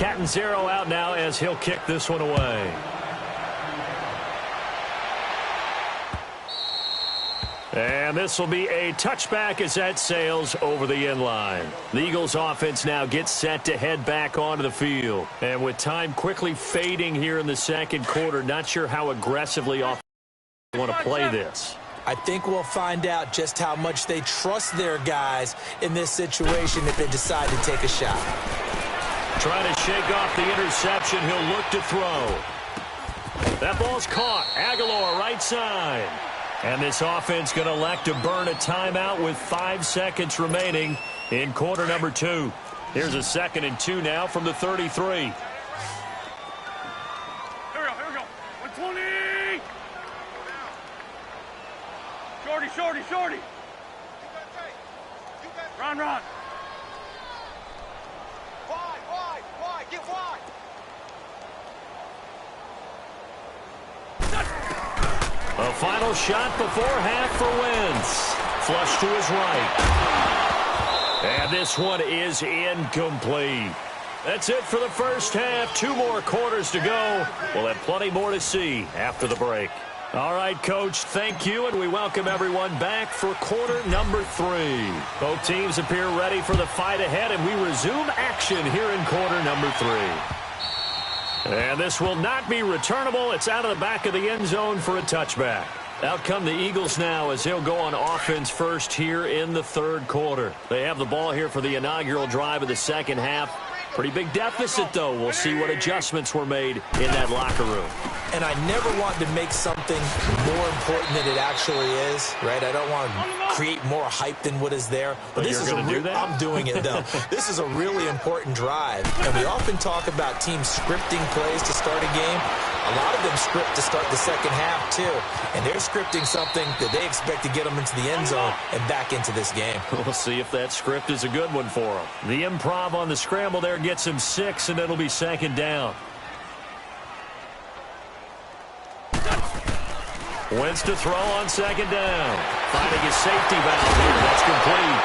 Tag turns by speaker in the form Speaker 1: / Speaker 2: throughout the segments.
Speaker 1: Cat and zero out now as he'll kick this one away. And this will be a touchback as that sails over the end line. The Eagles offense now gets set to head back onto the field. And with time quickly fading here in the second quarter, not sure how aggressively they want to play this.
Speaker 2: I think we'll find out just how much they trust their guys in this situation if they decide to take a shot.
Speaker 1: Trying to shake off the interception. He'll look to throw. That ball's caught. Aguilar right side. And this offense going to elect to burn a timeout with 5 seconds remaining in quarter number 2. Here's a 2nd and 2 now from the 33.
Speaker 3: Here we go. 120. Shorty. Run. Wide. Get wide.
Speaker 1: A final shot before half for Wentz. Flush to his right. And this one is incomplete. That's it for the first half. 2 more quarters to go. We'll have plenty more to see after the break. All right, Coach, thank you, and we welcome everyone back for quarter number 3. Both teams appear ready for the fight ahead, and we resume action here in quarter number 3. And this will not be returnable. It's out of the back of the end zone for a touchback. Out come the Eagles now as they'll go on offense first here in the third quarter. They have the ball here for the inaugural drive of the second half. Pretty big deficit, though. We'll see what adjustments were made in that locker room.
Speaker 2: And I never want to make something more important than it actually is, right? I don't want to create more hype than what is there.
Speaker 1: But this is going to do that?
Speaker 2: I'm doing it, though. This is a really important drive. And we often talk about teams scripting plays to start a game. A lot of them script to start the second half, too. And they're scripting something that they expect to get them into the end zone and back into this game.
Speaker 1: We'll see if that script is a good one for them. The improv on the scramble there gets him 6, and it'll be second down. Wentz to throw on second down. Finding his safety valve here. That's complete.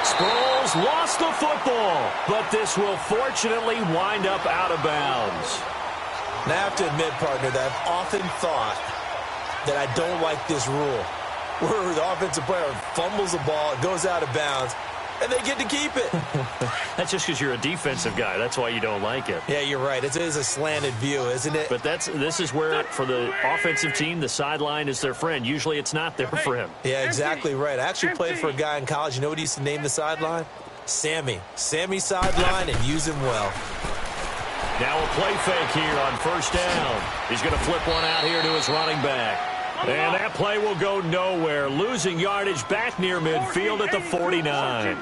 Speaker 1: Sproles lost the football, but this will fortunately wind up out of bounds.
Speaker 2: Now, I have to admit, partner, that I've often thought that I don't like this rule, where the offensive player fumbles the ball, it goes out of bounds, and they get to keep it.
Speaker 1: That's just because you're a defensive guy. That's why you don't like it.
Speaker 2: Yeah, you're right. It is a slanted view, isn't it?
Speaker 1: But this is where, for the offensive team, the sideline is their friend. Usually it's not there for him.
Speaker 2: Yeah, exactly right. I actually played for a guy in college. You know what he used to name the sideline? Sammy. Sammy sideline, and use him well.
Speaker 1: Now a play fake here on first down. He's going to flip one out here to his running back. And that play will go nowhere. Losing yardage back near midfield at the 49.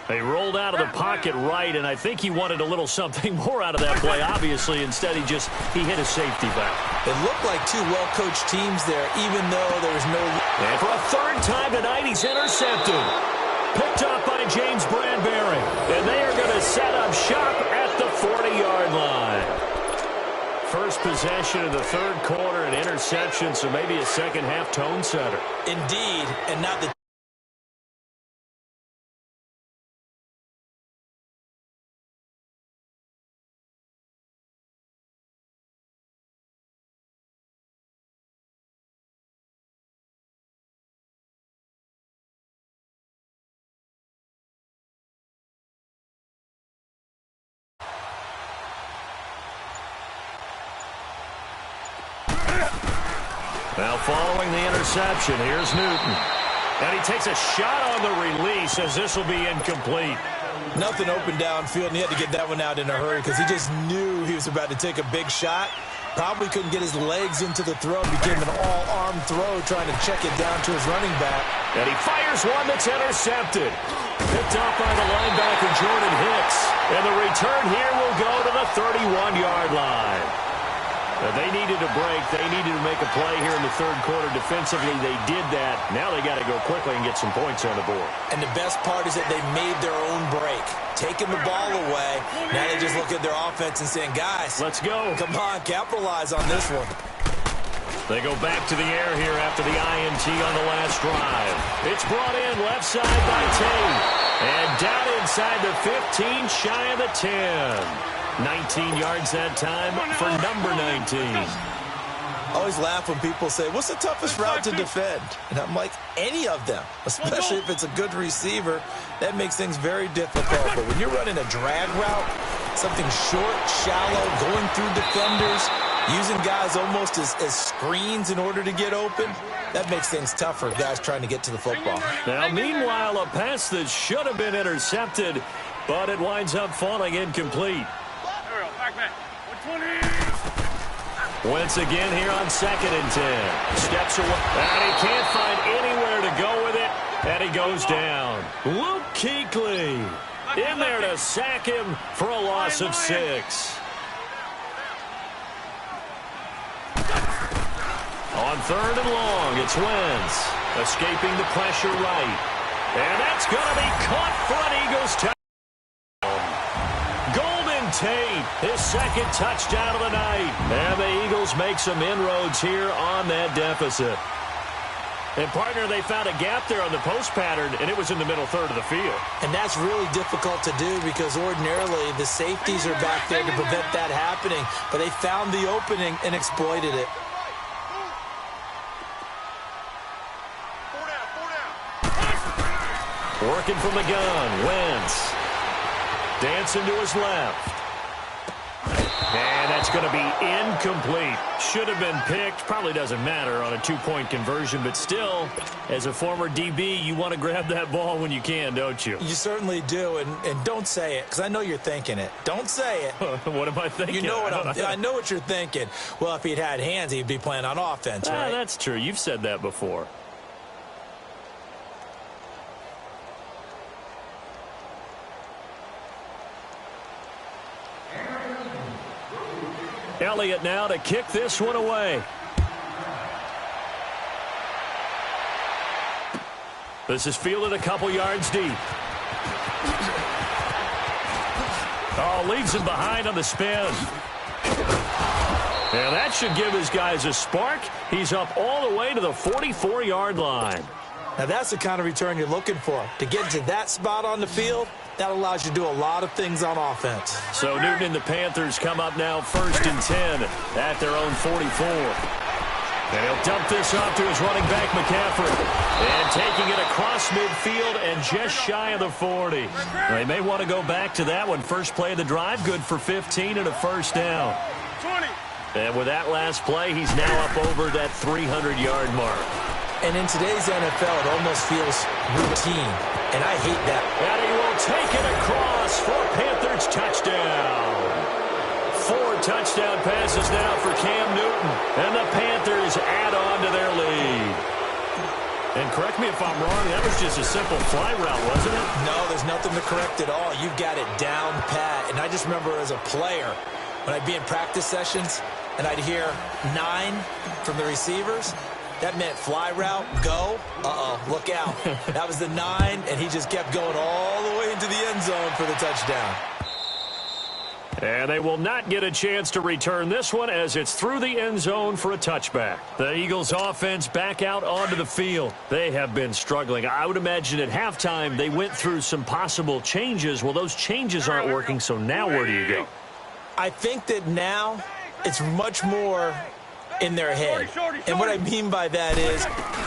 Speaker 1: They rolled out of the pocket right, and I think he wanted a little something more out of that play, obviously. Instead, he hit a safety valve.
Speaker 2: It looked like 2 well-coached teams there, even though there was no...
Speaker 1: And for a third time tonight, he's intercepted. Picked up by James Bradbury. And they are going to set up shop at the 40-yard line. First possession of the third quarter, an interception, so maybe a second-half tone setter.
Speaker 2: Indeed, and not the...
Speaker 1: Now following the interception, here's Newton. And he takes a shot on the release as this will be incomplete.
Speaker 2: Nothing open downfield, and he had to get that one out in a hurry because he just knew he was about to take a big shot. Probably couldn't get his legs into the throw. Became an all-arm throw trying to check it down to his running back.
Speaker 1: And he fires one that's intercepted. Picked up by the linebacker, Jordan Hicks. And the return here will go to the 31-yard line. They needed a break. They needed to make a play here in the third quarter defensively. They did that. Now they got to go quickly and get some points on the board.
Speaker 2: And the best part is that they made their own break. Taking the ball away. Now they just look at their offense and saying, guys,
Speaker 1: let's go.
Speaker 2: Come on, capitalize on this one.
Speaker 1: They go back to the air here after the INT on the last drive. It's brought in left side by Tate. And down inside the 15, shy of the 10. 19 yards that time for number 19.
Speaker 2: I always laugh when people say, what's the toughest route to defend? And I'm like, any of them, especially if it's a good receiver. That makes things very difficult. But when you're running a drag route, something short, shallow, going through defenders, using guys almost as screens in order to get open, that makes things tough for guys trying to get to the football.
Speaker 1: Now, meanwhile, a pass that should have been intercepted, but it winds up falling incomplete.
Speaker 3: There we go. Back. 120.
Speaker 1: Once again here on 2nd and 10. Steps away, and he can't find anywhere to go with it, and he goes down. Luke Kuechly in there to sack him for a loss of 6. On 3rd and long, it's Wentz escaping the pressure right. And that's going to be caught for an Eagles touchdown. Tate, his 2nd touchdown of the night. And the Eagles make some inroads here on that deficit. And, partner, they found a gap there on the post pattern, and it was in the middle 3rd of the field.
Speaker 2: And that's really difficult to do because ordinarily the safeties are back there to prevent that happening. But they found the opening and exploited it.
Speaker 3: 4 down.
Speaker 1: Working from the gun, Wentz. Dancing to his left. And that's going to be incomplete. Should have been picked. Probably doesn't matter on a 2-point conversion, but still, as a former DB, you want to grab that ball when you can, don't you?
Speaker 2: You certainly do, and don't say it, because I know you're thinking it. Don't say it.
Speaker 1: What am I thinking?
Speaker 2: You know I know what you're thinking. Well, if he'd had hands, he'd be playing on offense, right?
Speaker 1: That's true. You've said that before. Elliott now to kick this one away. This is fielded a couple yards deep. Oh, leaves him behind on the spin. And that should give his guys a spark. He's up all the way to the 44-yard line.
Speaker 2: Now, that's the kind of return you're looking for. To get to that spot on the field, that allows you to do a lot of things on offense.
Speaker 1: So Newton and the Panthers come up now 1st and 10 at their own 44. And he'll dump this off to his running back, McCaffrey. And taking it across midfield and just shy of the 40. They may want to go back to that one. First play of the drive, good for 15 and a first down.
Speaker 3: 20.
Speaker 1: And with that last play, he's now up over that 300-yard mark.
Speaker 2: And in today's NFL, it almost feels routine. And I hate that.
Speaker 1: And he will take it across for a Panthers touchdown. 4 touchdown passes now for Cam Newton. And the Panthers add on to their lead. And correct me if I'm wrong, that was just a simple fly route, wasn't it?
Speaker 2: No, there's nothing to correct at all. You've got it down pat. And I just remember as a player, when I'd be in practice sessions, and I'd hear 9 from the receivers, that meant fly route, go, look out. That was the 9, and he just kept going all the way into the end zone for the touchdown.
Speaker 1: And they will not get a chance to return this one as it's through the end zone for a touchback. The Eagles offense back out onto the field. They have been struggling. I would imagine at halftime they went through some possible changes. Well, those changes aren't working, so now where do you go?
Speaker 2: I think that now it's much more in their head. And what I mean by that is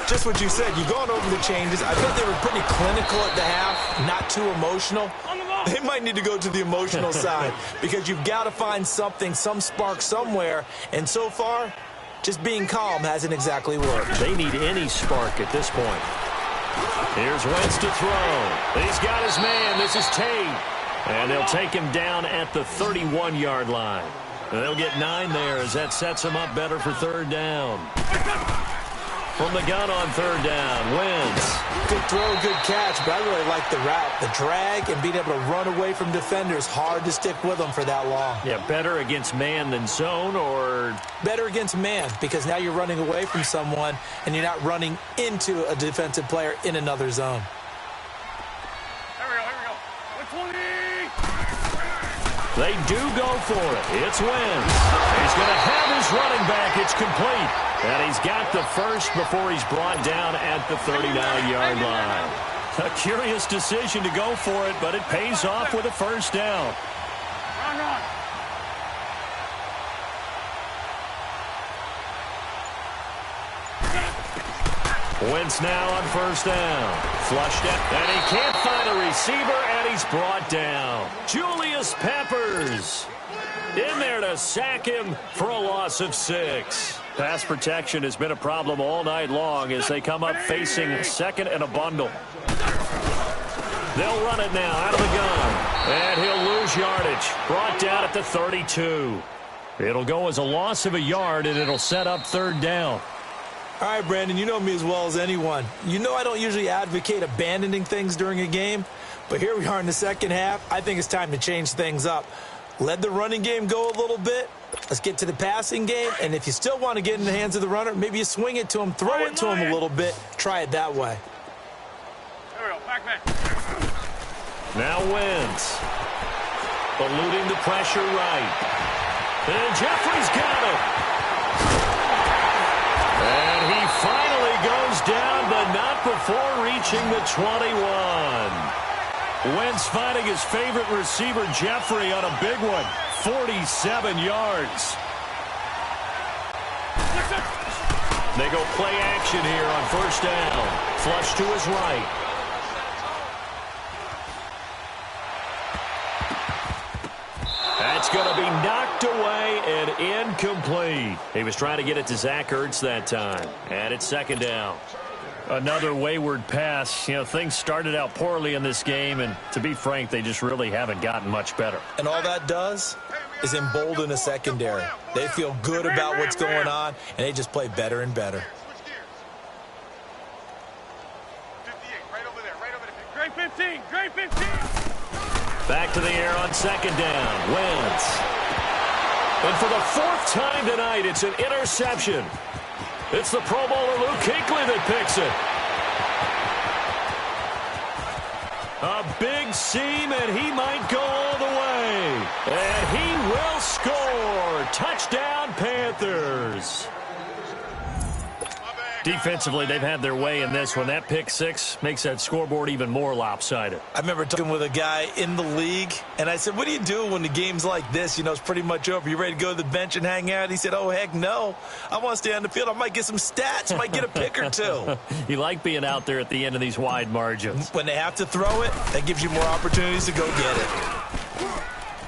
Speaker 2: just what you said. You've gone over the changes. I bet they were pretty clinical at the half, not too emotional. They might need to go to the emotional side because you've got to find something, some spark somewhere. And so far, just being calm hasn't exactly worked.
Speaker 1: They need any spark at this point. Here's Wentz to throw. He's got his man. This is Tate. And they'll take him down at the 31-yard line. And they'll get 9 there as that sets them up better for 3rd down. From the gun on 3rd down, Wentz.
Speaker 2: Good throw, good catch, but I really like the route. The drag and being able to run away from defenders, hard to stick with them for that long.
Speaker 1: Yeah, better against man than zone, or?
Speaker 2: Better against man, because now you're running away from someone and you're not running into a defensive player in another zone.
Speaker 3: Here we go. 120.
Speaker 1: They do go for it. It's Wentz. He's going to have his running back. It's complete. And he's got the first before he's brought down at the 39-yard line. A curious decision to go for it, but it pays off with a first down.
Speaker 3: Run.
Speaker 1: Wentz now on first down. Flushed out, and he can't find a receiver, and he's brought down. Julius Peppers in there to sack him for a loss of 6. Pass protection has been a problem all night long as they come up facing second and a bundle. They'll run it now out of the gun, and he'll lose yardage. Brought down at the 32. It'll go as a loss of a yard, and it'll set up third down.
Speaker 2: All right, Brandon, you know me as well as anyone. You know I don't usually advocate abandoning things during a game, but here we are in the second half. I think it's time to change things up. Let the running game go a little bit. Let's get to the passing game, and if you still want to get in the hands of the runner, maybe you swing it to him, throw it to him a little bit. Try it that way.
Speaker 3: There we go. Back.
Speaker 1: Now Wentz. Eluding the pressure right. And Jeffrey's got it. And he finally goes down, but not before reaching the 21. Wentz finding his favorite receiver, Jeffrey, on a big one. 47 yards. They go play action here on first down. Flush to his right. That's going to be knocked away and incomplete. He was trying to get it to Zach Ertz that time. And it's second down. Another wayward pass. You know, things started out poorly in this game, and to be frank, they just really haven't gotten much better.
Speaker 2: And all that does is embolden a secondary. They feel good about what's going on, and they just play better and better.
Speaker 3: 58, right over there. Great 15, great 15.
Speaker 1: Back to the air on second down. Wentz. And for the 4th time tonight, it's an interception. It's the Pro Bowler Luke Kuechly that picks it. A big seam, and he might go all the way. And he will score. Touchdown, Panthers. Defensively, they've had their way in this one. That pick 6 makes that scoreboard even more lopsided.
Speaker 2: I remember talking with a guy in the league, and I said, what do you do when the game's like this? You know, it's pretty much over. You ready to go to the bench and hang out? He said, oh, heck no. I want to stay on the field. I might get some stats. I might get a pick or two.
Speaker 1: You like being out there at the end of these wide margins.
Speaker 2: When they have to throw it, that gives you more opportunities to go get it.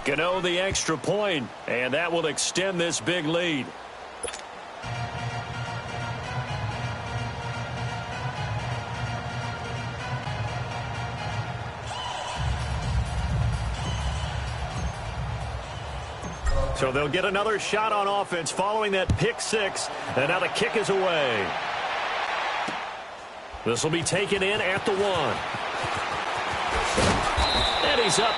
Speaker 1: Gano the extra point, and that will extend this big lead. So they'll get another shot on offense following that pick 6, and now the kick is away. This will be taken in at the 1. And he's up.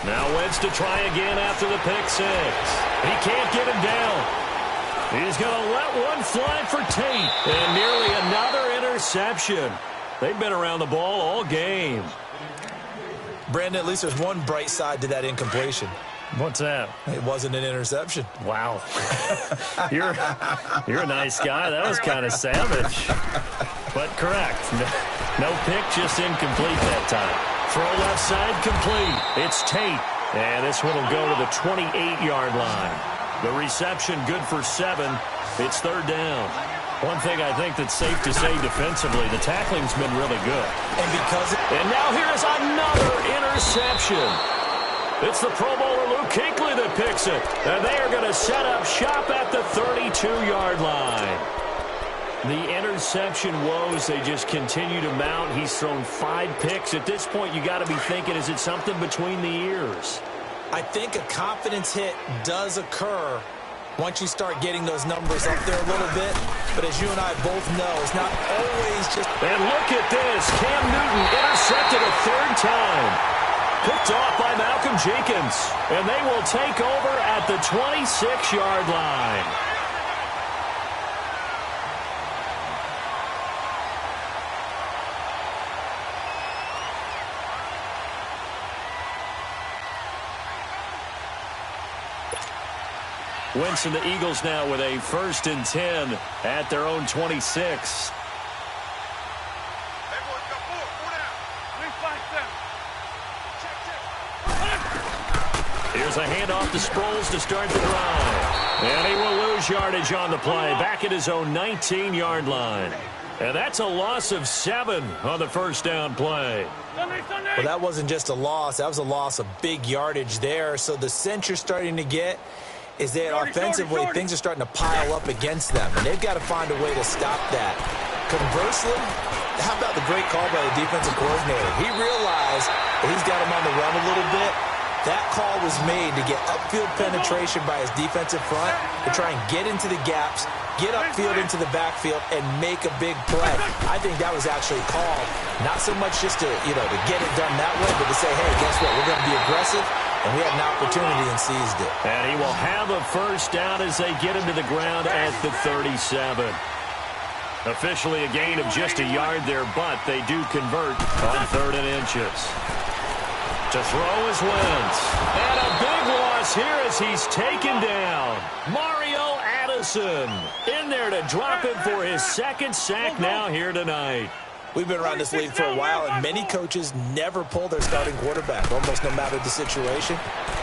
Speaker 1: Now Wentz to try again after the pick 6. He can't get him down. He's going to let one fly for Tate. And nearly another interception. They've been around the ball all game.
Speaker 2: Brandon, at least there's one bright side to that incompletion.
Speaker 1: What's that?
Speaker 2: It wasn't an interception.
Speaker 1: Wow. You're a nice guy. That was kind of savage. But correct. No pick, just incomplete that time. Throw left side complete. It's Tate. And this one will go to the 28-yard line. The reception good for 7. It's third down. One thing I think that's safe to say defensively, the tackling's been really good. And now here's another interception. It's the Pro Bowler Luke Kuechly that picks it. And they are going to set up shop at the 32-yard line. The interception woes, they just continue to mount. He's thrown 5 picks. At this point, you got to be thinking, is it something between the ears?
Speaker 2: I think a confidence hit does occur once you start getting those numbers up there a little bit. But as you and I both know, it's not always just...
Speaker 1: And look at this. Cam Newton intercepted a third time. Picked off by Malcolm Jenkins. And they will take over at the 26-yard line. Wentz and the Eagles now with a 1st and 10 at their own 26. Here's a handoff to Sproles to start the drive. And he will lose yardage on the play, back at his own 19-yard line. And that's a loss of 7 on the first down play.
Speaker 2: Well, that wasn't just a loss. That was a loss of big yardage there. So the sense you're starting to get is that offensively things are starting to pile up against them, and they've got to find a way to stop that. Conversely, how about the great call by the defensive coordinator? He realized that he's got him on the run a little bit. That call was made to get upfield penetration by his defensive front to try and get into the gaps, get upfield into the backfield, and make a big play. I think that was actually called, not so much just to, to get it done that way, but to say, hey, guess what? We're going to be aggressive. And we had an opportunity and seized it.
Speaker 1: And he will have a first down as they get him to the ground at the 37. Officially a gain of just a yard there, but they do convert on 3rd and inches. To throw is Wentz. And a big loss here as he's taken down. Mario Addison in there to drop him for his 2nd sack now here tonight.
Speaker 2: We've been around this league for a while, and many coaches never pull their starting quarterback, almost no matter the situation.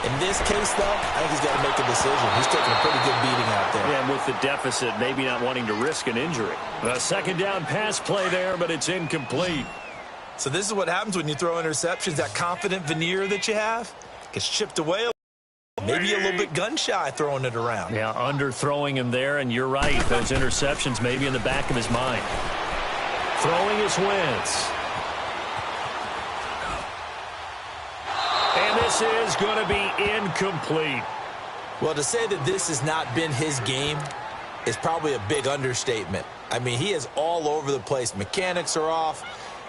Speaker 2: In this case, though, I think he's got to make a decision. He's taking a pretty good beating out there.
Speaker 1: Yeah, and with the deficit, maybe not wanting to risk an injury. A 2nd down pass play there, but it's incomplete.
Speaker 2: So this is what happens when you throw interceptions. That confident veneer that you have gets chipped away a little, maybe a little bit gun-shy throwing it around.
Speaker 1: Yeah, underthrowing him there, and you're right. Those interceptions maybe in the back of his mind. Throwing is Wentz. And this is going to be incomplete.
Speaker 2: Well, to say that this has not been his game is probably a big understatement. I mean, he is all over the place. Mechanics are off,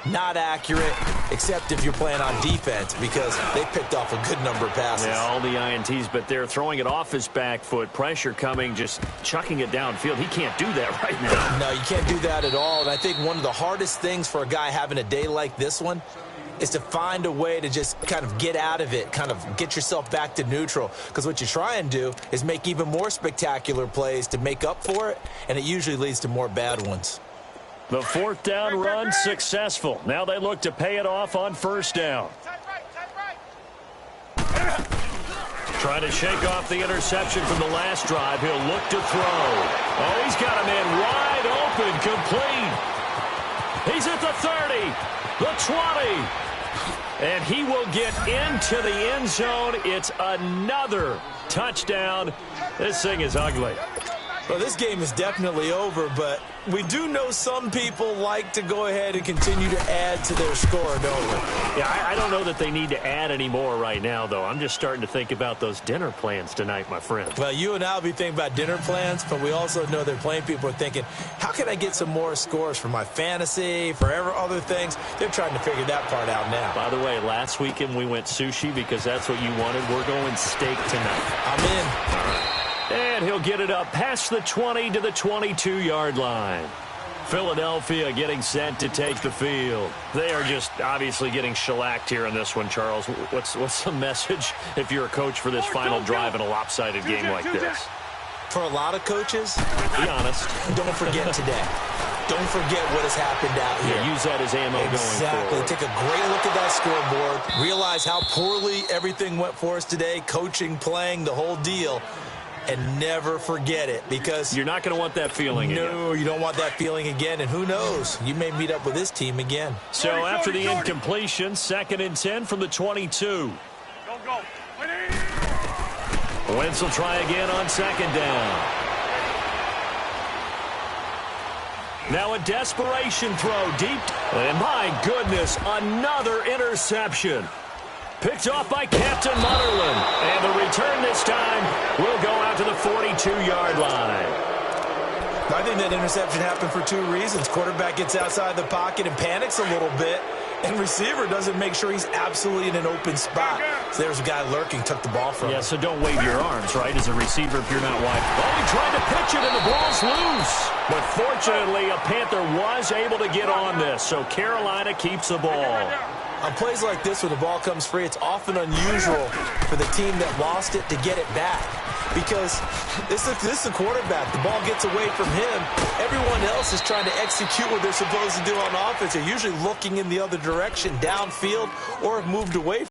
Speaker 2: not accurate, except if you're playing on defense, because they picked off a good number of passes.
Speaker 1: Yeah, all the INTs, but they're throwing it off his back foot. Pressure coming, just chucking it downfield. He can't do that right now.
Speaker 2: No, you can't do that at all. And I think one of the hardest things for a guy having a day like this one is to find a way to just kind of get out of it, kind of get yourself back to neutral. Because what you try and do is make even more spectacular plays to make up for it, and it usually leads to more bad ones.
Speaker 1: The 4th down run successful. Now they look to pay it off on 1st down. Trying to shake off the interception from the last drive. He'll look to throw. Oh, he's got a man wide open, complete. He's at the 30, the 20. And he will get into the end zone. It's another touchdown. This thing is ugly.
Speaker 2: Well, this game is definitely over, but we do know some people like to go ahead and continue to add to their score, don't we?
Speaker 1: Yeah, I don't know that they need to add any more right now, though. I'm just starting to think about those dinner plans tonight, my friend.
Speaker 2: Well, you and I will be thinking about dinner plans, but we also know that playing people are thinking, how can I get some more scores for my fantasy, for other things? They're trying to figure that part out now.
Speaker 1: By the way, last weekend we went sushi because that's what you wanted. We're going steak tonight.
Speaker 2: I'm in.
Speaker 1: All right. And he'll get it up past the 20 to the 22-yard line. Philadelphia getting set to take the field. They are just obviously getting shellacked here in this one, Charles. What's the message if you're a coach for this final drive in a lopsided game like this?
Speaker 2: For a lot of coaches,
Speaker 1: be honest.
Speaker 2: Don't forget today. Don't forget what has happened out here.
Speaker 1: Yeah, use that as ammo going forward.
Speaker 2: Take a great look at that scoreboard. Realize how poorly everything went for us today. Coaching, playing, the whole deal. And never forget it, because
Speaker 1: you're not going to want that feeling again.
Speaker 2: No, you don't want that feeling again. And who knows? You may meet up with this team again.
Speaker 1: So after the incompletion, 2nd and 10 from the 22.
Speaker 3: Go.
Speaker 1: Wentz will try again on 2nd down. Now a desperation throw deep. And my goodness, another interception. Picked off by Captain Mutterland. And the return this time will go out to the 42-yard line.
Speaker 2: I think that interception happened for two reasons. Quarterback gets outside the pocket and panics a little bit, and receiver doesn't make sure he's absolutely in an open spot. So there's a guy lurking, took the ball from him.
Speaker 1: Yeah, so don't wave your arms, right, as a receiver if you're not wide. Oh, he tried to pitch it, and the ball's loose. But fortunately, a Panther was able to get on this, so Carolina keeps the ball.
Speaker 2: On plays like this where the ball comes free, it's often unusual for the team that lost it to get it back. Because this is the quarterback. The ball gets away from him. Everyone else is trying to execute what they're supposed to do on offense. They're usually looking in the other direction, downfield, or have moved away